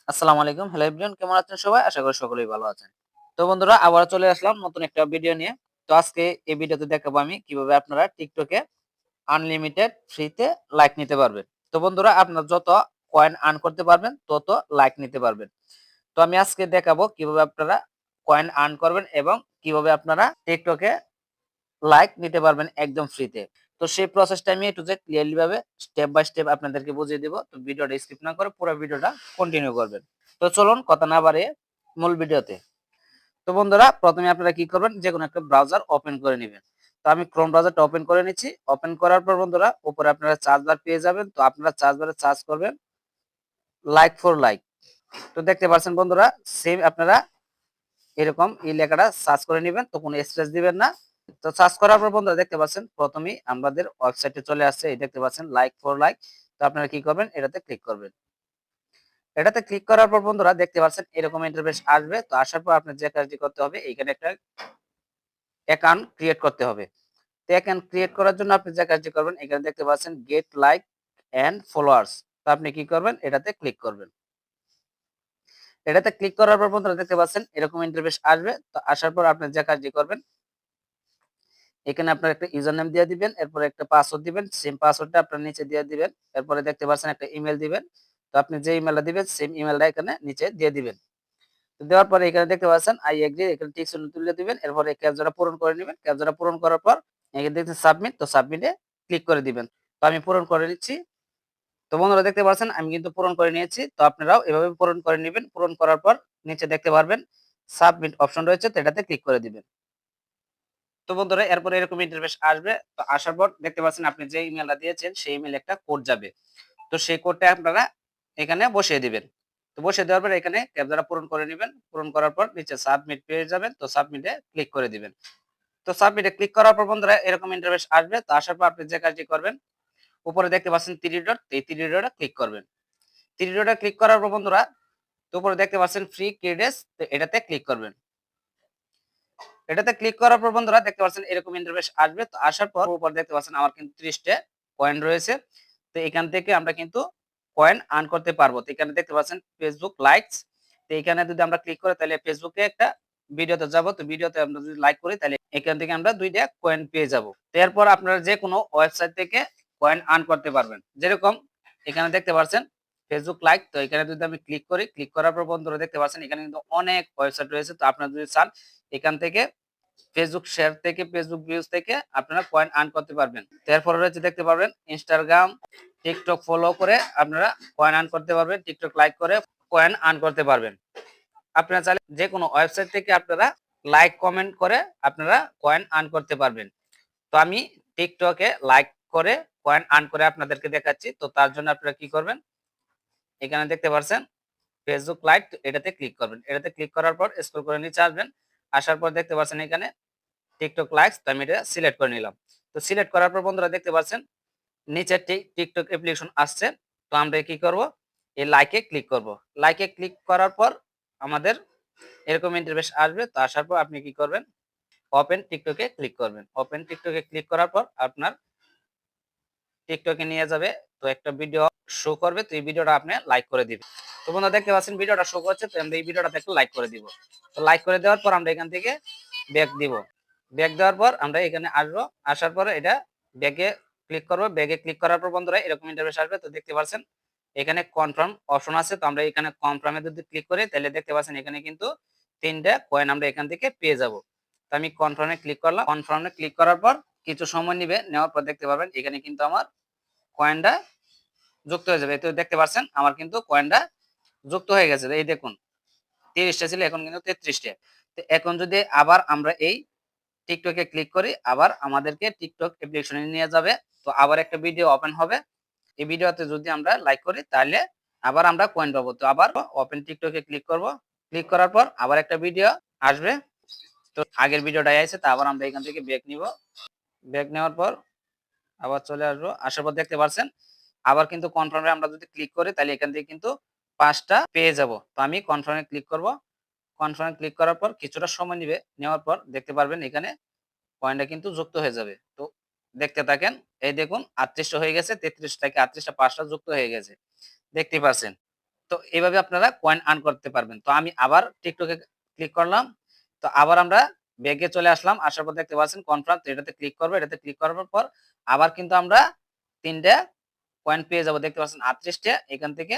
আসসালামু আলাইকুম। Hello everyone, কেমন আছেন সবাই? আশা করি সকলেই ভালো আছেন। তো বন্ধুরা, আবারও চলে আসলাম নতুন একটা ভিডিও নিয়ে। তো আজকে এই ভিডিওতে দেখাবো আমি কিভাবে আপনারা টিকটকে আনলিমিটেড ফ্রিতে লাইক নিতে পারবেন। তো বন্ধুরা, আপনারা যত কয়েন আর্ন করতে পারবেন তত লাইক নিতে পারবেন। তো আমি আজকে দেখাবো কিভাবে আপনারা কয়েন আর্ন করবেন এবং কিভাবে আপনারা টিকটকে লাইক নিতে পারবেন একদম ফ্রিতে। তো সেই প্রসেসটা আমি A to Z ক্লিয়ারলি ভাবে স্টেপ বাই স্টেপ আপনাদেরকে বুঝিয়ে দিব। তো ভিডিওটা স্কিপ না করে পুরো ভিডিওটা কন্টিনিউ করবেন। তো চলুন কথা না বাড়িয়ে মূল ভিডিওতে। তো বন্ধুরা, প্রথমে আপনারা কি করবেন, যেকোনো একটা ব্রাউজার ওপেন করে নিবেন। তো আমি ক্রোম ব্রাউজারটা ওপেন করে নিচ্ছি। ওপেন করার পর বন্ধুরা, উপরে আপনারা সার্চ বার পেয়ে যাবেন। তো আপনারা সার্চ বারে সার্চ করবেন লাইক ফর লাইক। তো দেখতে পাচ্ছেন বন্ধুরা, সেম আপনারা এরকম এই লেখাটা সার্চ করে নিবেন। তো কোনো স্পেস দিবেন না। তো সার্চ করার পর বন্ধুরা দেখতে পাচ্ছেন প্রথমেই আমাদের ওয়েবসাইটে চলে আসছে। এই দেখতে পাচ্ছেন লাইক ফর লাইক। তো আপনারা কি করবেন, এটাতে ক্লিক করবেন। এটাতে ক্লিক করার পর বন্ধুরা দেখতে পাচ্ছেন এরকম ইন্টারফেস আসবে। তো আসার পর আপনার যে কাজটি করতে হবে, এইখানে একটা অ্যাকাউন্ট ক্রিয়েট করতে হবে। তো অ্যাকাউন্ট ক্রিয়েট করার জন্য আপনি যে কাজটি করবেন, এখানে দেখতে পাচ্ছেন গেট লাইক এন্ড ফলোয়ার্স। তো আপনি কি করবেন, এটাতে ক্লিক করবেন। এটাতে ক্লিক করার পর বন্ধুরা দেখতে পাচ্ছেন এরকম ইন্টারফেস আসবে। তো আসার পর আপনি যে কাজটি করবেন, এখানে আপনার একটা ইউজার নেম দিয়ে দিবেন, এরপরে একটা পাসওয়ার্ড দিবেন, সেম পাসওয়ার্ডটা আপনার নিচে দিয়ে দিবেন। এরপরে দেখতে পাচ্ছেন একটা ইমেল দিবেন। তো আপনি যে ইমেলটা দিবেন সেম ইমেলটা এখানে নিচে দিয়ে দিবেন। তো দেওয়ার পরে এখানে দেখতে পাচ্ছেন আই এগ্রি, এখানে টিক চিহ্ন তুলে দিবেন। এরপরে ক্যাপচাটা পূরণ করে নেবেন। ক্যাপচাটা পূরণ করার পর এখানে দেখছেন সাবমিট, তো সাবমিটে ক্লিক করে দিবেন। তো আমি পূরণ করে নিচ্ছি। তো বন্ধুরা দেখতে পাচ্ছেন আমি কিন্তু পূরণ করে নিয়েছি। তো আপনারাও এভাবে পূরণ করে নেবেন। পূরণ করার পর নিচে দেখতে পারবেন সাবমিট অপশন রয়েছে, তো এটাতে ক্লিক করে দিবেন। তো বন্ধুরা, এরপরে এরকম ইন্টারফেস আসবে। তো আসার পর দেখতে পাচ্ছেন আপনি যে ইমেলটা দিয়েছেন সেই ইমেলে একটা কোড যাবে। তো সেই কোডটা আপনারা এখানে বসিয়ে দিবেন। তো বসিয়ে দেওয়ার পর এখানে ক্যাপচাটা পূরণ করে নিবেন। পূরণ করার পর নিচে সাবমিট পেয়ে যাবেন। তো সাবমিটে ক্লিক করে দিবেন। তো সাবমিটে ক্লিক করার পর বন্ধুরা এরকম ইন্টারফেস আসবে। তো আসার পর আপনি যে কাজটি করবেন, উপরে দেখতে পাচ্ছেন 3 ডট, এই 3 ডটে ক্লিক করবেন। 3 ডটে ক্লিক করার পর বন্ধুরা, তো উপরে দেখতে পাচ্ছেন ফ্রি ক্রেডিটস, তো এটাতে ক্লিক করবেন। এটাতে ক্লিক করার পর বন্ধুরা দেখতে পাচ্ছেন এরকম ইন্টারফেস আসবে। তো আসার পর উপর দেখতে পাচ্ছেন আমার কিন্তু 30 টা কয়েন রয়েছে। তো এখান থেকে আমরা কিন্তু কয়েন আর্ন করতে পারবো। তো এখানে দেখতে পাচ্ছেন ফেসবুক লাইকস। তো এখানে যদি আমরা ক্লিক করি তাহলে ফেসবুকে একটা ভিডিওতে যাব। তো ভিডিওতে আমরা যদি লাইক করি তাহলে এখান থেকে আমরা 2 টা কয়েন পেয়ে যাব। তো এরপর আপনারা যে কোনো ওয়েবসাইট থেকে কয়েন আর্ন করতে পারবেন। যেরকম এখানে দেখতে পাচ্ছেন ফেসবুক লাইক। তো এখানে যদি আমি ক্লিক করি, ক্লিক করার পর বন্ধুরা দেখতে পাচ্ছেন এখানে কিন্তু অনেক ওয়েবসাইট রয়েছে। তো আপনারা যদি চান এখান থেকে ফেসবুক শেয়ার থেকে, ফেসবুক ভিউজ থেকে আপনারা কয়েন আর্ন করতে পারবেন। তো এরপরে রয়েছে দেখতে পারবেন ইনস্টাগ্রাম, টিকটক ফলো করে আপনারা কয়েন আর্ন করতে পারবেন। টিকটক লাইক করে কয়েন আর্ন করতে পারবেন। আপনারা চাইলে যে কোনো ওয়েবসাইট থেকে আপনারা লাইক কমেন্ট করে আপনারা কয়েন আর্ন করতে পারবেন। তো আমি টিকটকে লাইক করে কয়েন আর্ন করে আপনাদেরকে দেখাচ্ছি। তো তার জন্য আপনারা কি করবেন, এখানে দেখতে পাচ্ছেন ফেসবুক লাইক, এটাতে ক্লিক করবেন। এটাতে ক্লিক করার পর স্ক্রল করে নিচে আসবেন। আসার পর দেখতে পাচ্ছেন এখানে টিকটক লাইকস, তো আমি এটা সিলেক্ট করে নিলাম। তো সিলেক্ট করার পর বন্ধুরা দেখতে পাচ্ছেন নিচে টিকটক অ্যাপ্লিকেশন আসছে। তো আমরা কি করব, এই লাইকে ক্লিক করব। লাইকে ক্লিক করার পর আমাদের এরকম ইন্টারফেস আসবে। তো আসার পর আপনি কি করবেন, ওপেন টিকটকে ক্লিক করবেন। ওপেন টিকটকে ক্লিক করার পর আপনার টিকটকে নিয়ে যাবে। তো একটা ভিডিও শো করবে। তো এই ভিডিওটা আপনি লাইক করে দিবেন। তো বন্ধুরা দেখতে পাচ্ছেন ভিডিওটা শো করছে। তো আমরা এই ভিডিওটাতে একটা লাইক করে দিব। তো লাইক করে দেওয়ার পর আমরা এখান থেকে ব্যাক দিব। ব্যাক দেওয়ার পর আমরা এখানে আসবো। আসার পরে এটা ব্যাকে ক্লিক করব। ব্যাকে ক্লিক করার পর বন্ধুরা এরকম ইন্টারফেস আসবে। তো দেখতে পাচ্ছেন এখানে কনফার্ম অপশন আছে। তো আমরা এখানে কনফার্মে যদি ক্লিক করি তাহলে দেখতে পাচ্ছেন এখানে কিন্তু 3টা কয়েন আমরা এখান থেকে পেয়ে যাব। তো আমি কনফার্মে ক্লিক করলাম। কনফার্মে ক্লিক করার পর কিছু সময় নিবে। নেওয়ার পর দেখতে পাবেন এখানে কিন্তু আমার কয়েনটা যুক্ত হয়ে যাবে। তো দেখতে পাচ্ছেন আমার কিন্তু কয়েনটা যুক্ত হয়ে গেছে। এই দেখুন 30 টা ছিল, এখন কিন্তু 33 টা। তো এখন যদি আবার আমরা এই টিকটকে ক্লিক করি, আবার আমাদেরকে টিকটক অ্যাপ্লিকেশনে নিয়ে যাবে। তো আবার একটা ভিডিও ওপেন হবে। এই ভিডিওতে যদি আমরা লাইক করি তাহলে আবার আমরা কয়েন পাবো। তো আবার ওপেন টিকটকে ক্লিক করব। ক্লিক করার পর আবার একটা ভিডিও আসবে। তো আগের ভিডিওটাই আছে, তা আবার আমরা এখান থেকে ব্যাক নিব। ব্যাক নেওয়ার পর আবার চলে আসবো। আসার পর দেখতে পাচ্ছেন আবার কিন্তু কনফার্মে আমরা যদি ক্লিক করি তাহলে এখান থেকে কিন্তু 5টা পেয়ে যাব। তো আমি কনফার্মে ক্লিক করব। কনফার্মে ক্লিক করার পর কিছুটা সময় নিবে। নেওয়ার পর দেখতে পারবেন এখানে কয়েনটা কিন্তু যুক্ত হয়ে যাবে। তো দেখতে থাকেন। এই দেখুন 38 হয়ে গেছে। 33 থেকে 38 টা 5টা যুক্ত হয়ে গেছে। দেখতেই পাচ্ছেন। তো এইভাবে আপনারা কয়েন আর্ন করতে পারবেন। তো আমি আবার টিকটকে ক্লিক করলাম। তো আবার আমরা ব্যাকে চলে আসলাম। আসার পর দেখতে পাচ্ছেন কনফার্ম, তো এটাতে ক্লিক করব। এটাতে ক্লিক করার পর আবার কিন্তু আমরা ৩ টা কয়েন পেয়ে যাব। দেখতে পাচ্ছেন ৩৮ টা, এখান থেকে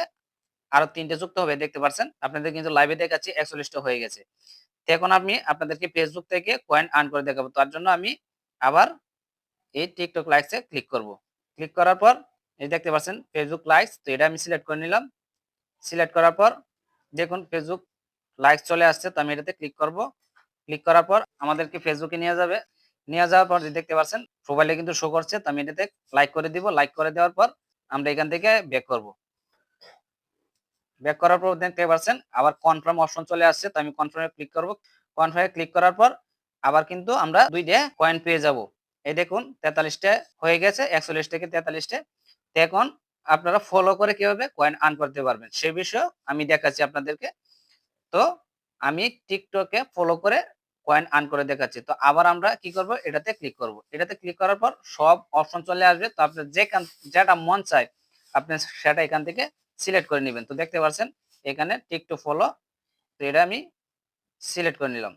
আরো ৩ টা যুক্ত হবে, দেখতে পাচ্ছেন। আপনাদের কিন্তু লাইভে দেখাচ্ছি ৪১ টা হয়ে গেছে। তো এখন আমি আপনাদেরকে ফেসবুক থেকে কয়েন আর্ন করে দেখাবো। তার জন্য আমি আবার এই টিকটক লাইকস এ ক্লিক করব। ক্লিক করার পর এই দেখতে পাচ্ছেন ফেসবুক লাইকস, তো এটা আমি সিলেক্ট করে নিলাম। সিলেক্ট করার পর দেখুন ফেসবুক লাইকস চলে আসছে, তো আমি এটাতে ক্লিক করব। ক্লিক করার পর আমাদেরকে ফেসবুকে নিয়ে যাবে। নিয়ে যাওয়ার পর দেখতে পাচ্ছেন প্রোফাইলে কিন্তু শো করছে, তো আমি এটাতে লাইক করে দিব। লাইক করে দেওয়ার পর আমরা এখান থেকে ব্যাক করব। ব্যাক করার পর দেখতে পাচ্ছেন আবার কনফার্ম অপশন চলে আসছে, তো আমি কনফার্মে ক্লিক করব। কনফার্মে ক্লিক করার পর আবার কিন্তু আমরা 2 টা কয়েন পেয়ে যাব। এই দেখুন 43 টা হয়ে গেছে, 41 থেকে 43 টা। তো এখন আপনারা ফলো করে কিভাবে কয়েন আর্ন করতে পারবেন সে বিষয়ে আমি দেখাচ্ছি আপনাদেরকে। তো আমি টিকটকে ফলো করে কয়েন আর্ন করে দেখাচ্ছি। তো আবার আমরা কি করব, এটাতে ক্লিক করব। এটাতে ক্লিক করার পর সব অপশন চলে আসবে। তো আপনার যেটা মন চায় আপনি সেটা এখান থেকে সিলেক্ট করে নেবেন। তো দেখতে পাচ্ছেন এখানে টিক টু ফলো, তো এটা আমি সিলেক্ট করে নিলাম।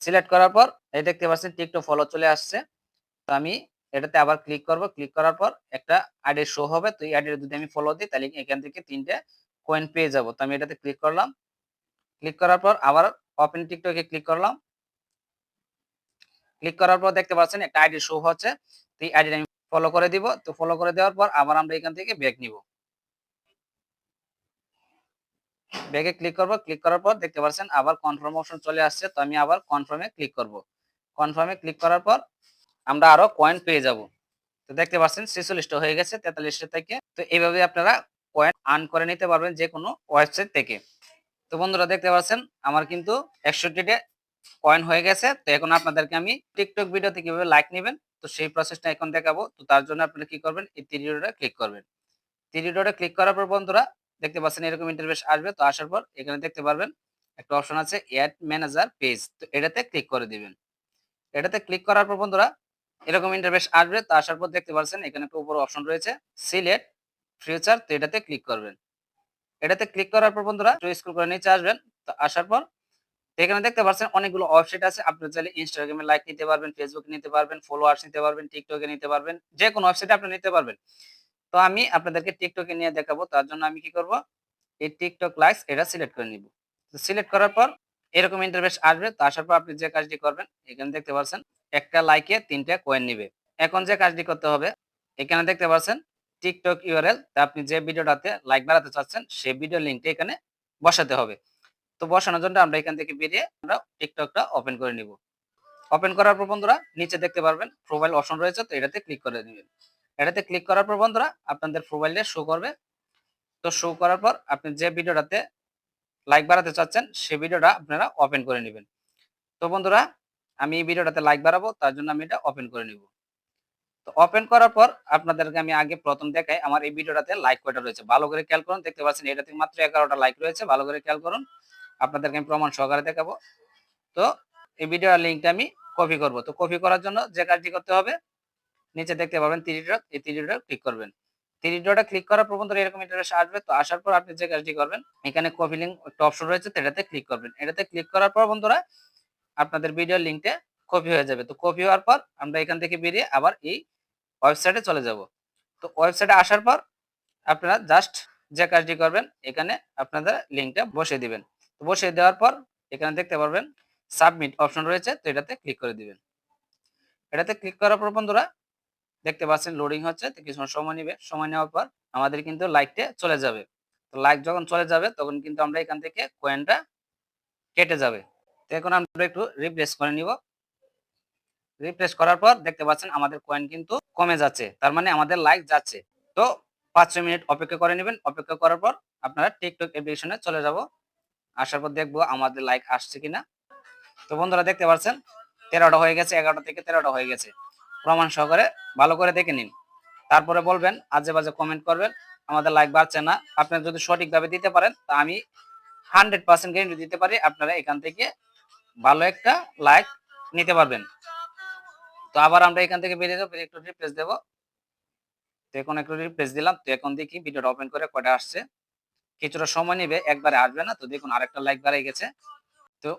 সিলেক্ট করার পর এই দেখতে পাচ্ছেন টিক টু ফলো চলে আসছে। তো আমি এটাতে আবার ক্লিক করব। ক্লিক করার পর একটা আইডি শো হবে। তো এই আইডিটা যদি আমি ফলো দিই তাহলে এখান থেকে ৩ টা কয়েন পেয়ে যাব। তো আমি এটাতে ক্লিক করলাম। ক্লিক করার পর আবার ওপেন টিকটকে ক্লিক করলাম। ক্লিক করার পর দেখতে পাচ্ছেন একটা আইডি শো হচ্ছে। তো এই আইডিটা আমি ফলো করে দিব। তো ফলো করে দেওয়ার পর আবার আমরা এখান থেকে ব্যাক নিব। ব্যাকে ক্লিক করব। ক্লিক করার পর দেখতে পাচ্ছেন আবার কনফার্ম অপশন চলে আসছে। তো আমি আবার কনফার্মে ক্লিক করব। কনফার্মে ক্লিক করার পর আমরা আরো কয়েন পেয়ে যাব। তো দেখতে পাচ্ছেন ৪৬ টা হয়ে গেছে ৪৩ টা থেকে। তো এইভাবে আপনারা কয়েন আর্ন করে নিতে পারবেন যেকোনো ওয়েবসাইট থেকে। তো বন্ধুরা দেখতে পাচ্ছেন আমার কিন্তু ৬১ টা কয়েন হয়ে গেছে। তো এখন আপনাদেরকে আমি টিকটক ভিডিওতে কিভাবে লাইক নেবেন তো সেই প্রসেসটা এখন দেখাবো। তো তার জন্য আপনারা কি করবেন, এই ৩ ডটে ক্লিক করবেন। ৩ ডটে ক্লিক করার পর বন্ধুরা দেখতে পাচ্ছেন এরকম ইন্টারফেস আসবে। তো আসার পর এখানে দেখতে পারবেন একটা অপশন আছে এড ম্যানেজার পেজ, তো এটাতে ক্লিক করে দিবেন। এটাতে ক্লিক করার পর বন্ধুরা এরকম ইন্টারফেস আসবে। তো আসার পর দেখতে পাচ্ছেন এখানে একটা উপরে অপশন রয়েছে সিলেক্ট ফিউচার, তো এটাতে ক্লিক করবেন। এটাতে ক্লিক করার পর বন্ধুরা একটু স্ক্রল করে নিচে আসবেন। তো আসার পর তো এখানে দেখতে পাচ্ছেন অনেকগুলো ওয়েবসাইট আছে। আপনি চাইলে ইনস্টাগ্রামে লাইক নিতে পারবেন, ফেসবুকে নিতে পারবেন, ফলোয়ার্স নিতে পারবেন, টিকটকে নিতে পারবেন। যেকোনো ওয়েবসাইটে আপনি নিতে পারবেন। তো আমি আপনাদেরকে টিকটকে নিয়ে দেখাবো। তার জন্য আমি কি করব, এই টিকটক লাইকস এটা সিলেক্ট করে নিব। তো সিলেক্ট করার পর এরকম ইন্টারফেস আসবে। তো আসার পর আপনি যে কাজটি করবেন এখানে দেখতে পাচ্ছেন একটা লাইকে ৩ টা কয়েন নিবে। এখন যে কাজটি করতে হবে এখানে দেখতে পাচ্ছেন টিকটক ইউআরএল, তা আপনি যে ভিডিওটাতে লাইক বাড়াতে চাচ্ছেন সেই ভিডিও লিংকটা এখানে বসাতে হবে। তো বসানোর জন্য আমরা এখান থেকে বেরিয়ে আমরা টিকটকটা ওপেন করে নিব। ওপেন করার পর বন্ধুরা নিচে দেখতে পারবেন প্রোফাইল অপশন রয়েছে, তো এটাতে ক্লিক করে দিবেন। এটাতে ক্লিক করার পর বন্ধুরা আপনাদের প্রোফাইলে শো করবে। তো শো করার পর আপনি যে ভিডিওটাতে লাইক বাড়াতে চাচ্ছেন সেই ভিডিওটা আপনারা ওপেন করে নেবেন। তো বন্ধুরা আমি এই ভিডিওটাতে লাইক বাড়াবো, তার জন্য আমি এটা ওপেন করে নিব। তো ওপেন করার পর আপনাদেরকে আমি আগে প্রথম দেখাই আমার এই ভিডিওটাতে লাইক কয়টা রয়েছে। ভালো করে খেয়াল করুন, দেখতে পাচ্ছেন এটাতে মাত্র 11টা লাইক রয়েছে। ভালো করে খেয়াল করুন, আপনাদেরকে আমি প্রমাণ সহকারে দেখাবো। তো এই ভিডিওর লিংকটা আমি কপি করব। তো কপি করার জন্য যে কাজটি করতে হবে নিচে দেখতে পাবেন 3 ডট, এই 3 ডটে ক্লিক করবেন। 3 ডটে ক্লিক করার পর বন্ধুরা এরকম ইন্টারফেস আসবে। তো আসার পর আপনি যে কাজটি করবেন এখানে কপি লিংক একটা অপশন রয়েছে, তো এটাতে ক্লিক করবেন। এটাতে ক্লিক করার পর বন্ধুরা আপনাদের ভিডিওর লিংকটা কপি হয়ে যাবে। তো কপি হওয়ার পর আমরা এখান থেকে বেরিয়ে আবার এই ওয়েবসাইটে চলে যাব। তো ওয়েবসাইটে আসার পর আপনারা জাস্ট যে কাজটি করবেন এখানে আপনাদের লিংকটা বসিয়ে দিবেন। তো বসিয়ে দেওয়ার পর এখানে দেখতে পারবেন সাবমিট অপশন রয়েছে, তো এটাতে ক্লিক করে দিবেন। এটাতে ক্লিক করার পর বন্ধুরা দেখতে পাচ্ছেন লোডিং হচ্ছে, তো কিছুক্ষণ সময় নেবে। সময় নেওয়ার পর আমাদের কিন্তু লাইকটা চলে যাবে। তো লাইক যখন চলে যাবে তখন কিন্তু আমরা এখান থেকে কয়েনটা কেটে যাবে। তো এখন আমরা একটু রিফ্রেশ করে নিব। রিফ্রেশ করার পর দেখতে পাচ্ছেন আমাদের কয়েন কিন্তু কমে যাচ্ছে, তার মানে আমাদের লাইক যাচ্ছে। তো ৫-৬ মিনিট অপেক্ষা করে নেবেন। অপেক্ষা করার পর আপনারা টিকটক অ্যাপ্লিকেশনে চলে যাব। আসার পর দেখবো আমাদের লাইক আসছে কিনা। তো বন্ধুরা দেখতে পাচ্ছেন ১৩টা হয়ে গেছে, ১১টা থেকে ১৩টা হয়ে গেছে। প্রমাণ সহকারে ভালো করে দেখে নিন। তারপরে বলবেন, আজে বাজে কমেন্ট করবেন আমাদের লাইক বাড়ছে না। আপনি যদি সঠিকভাবে দিতে পারেন তা আমি 100% গ্যারান্টি দিতে পারি আপনারা এখান থেকে ভালো একটা লাইক নিতে পারবেন। তো আবার আমরা এখান থেকে বেরিয়ে যাবো, একটু রিফ্রেশ দেব। তো এখন একটু রিফ্রেশ দিলাম। তো এখন দেখি ভিডিওটা ওপেন করে কয়টা আসছে। কিছুটা সময় নেবে, একবারে আসবে না। তো দেখুন আরেকটা লাইক বেড়ে গেছে। তো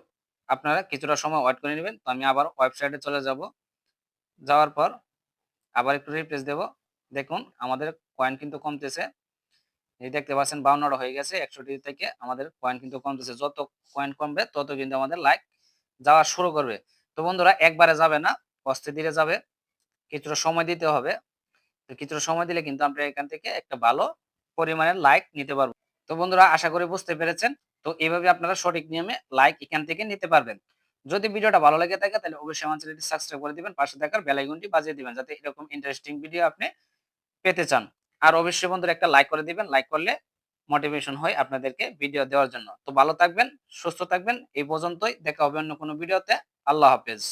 আপনারা কিছুটা সময় ওয়েট করে নিবেন। তো আমি আবার ওয়েবসাইটে চলে যাব। যাওয়ার পর আবার একটু রিফ্রেশ দেব। দেখুন আমাদের কয়েন কিন্তু কমতেছে। এই দেখতে পাচ্ছেন ৫২ টা হয়ে গেছে। ১০০টি থেকে আমাদের কয়েন কিন্তু কমতেছে। যত কয়েন কমবে তত কিন্তু আমাদের লাইক যাওয়া শুরু করবে। তো বন্ধুরা একবারে যাবে না, আস্তে ধীরে যাবে। কিছুটা সময় দিতে হবে। তো কিছুটা সময় দিলে কিন্তু আমরা এখান থেকে একটা ভালো পরিমাণের লাইক নিতে পারবো। তো বন্ধুরা আশা করি বুঝতে পেরেছেন। তো এভাবে আপনারা সঠিক নিয়মে লাইক এখান থেকে নিতে পারবেন। যদি ভিডিওটা ভালো লেগে থাকে তাহলে অবশ্যই আমার চ্যানেলটি সাবস্ক্রাইব করে দিবেন। পাশে থাকার বেল আইকনটি বাজিয়ে দিবেন যাতে এরকম ইন্টারেস্টিং ভিডিও আপনি পেতে চান। আর অবশ্যই বন্ধুরা একটা লাইক করে দিবেন। লাইক করলে মোটিভেশন হয় আপনাদেরকে ভিডিও দেওয়ার জন্য। তো ভালো থাকবেন, সুস্থ থাকবেন। এই পর্যন্তই। দেখা হবে অন্য কোনো ভিডিওতে। আল্লাহ হাফেজ।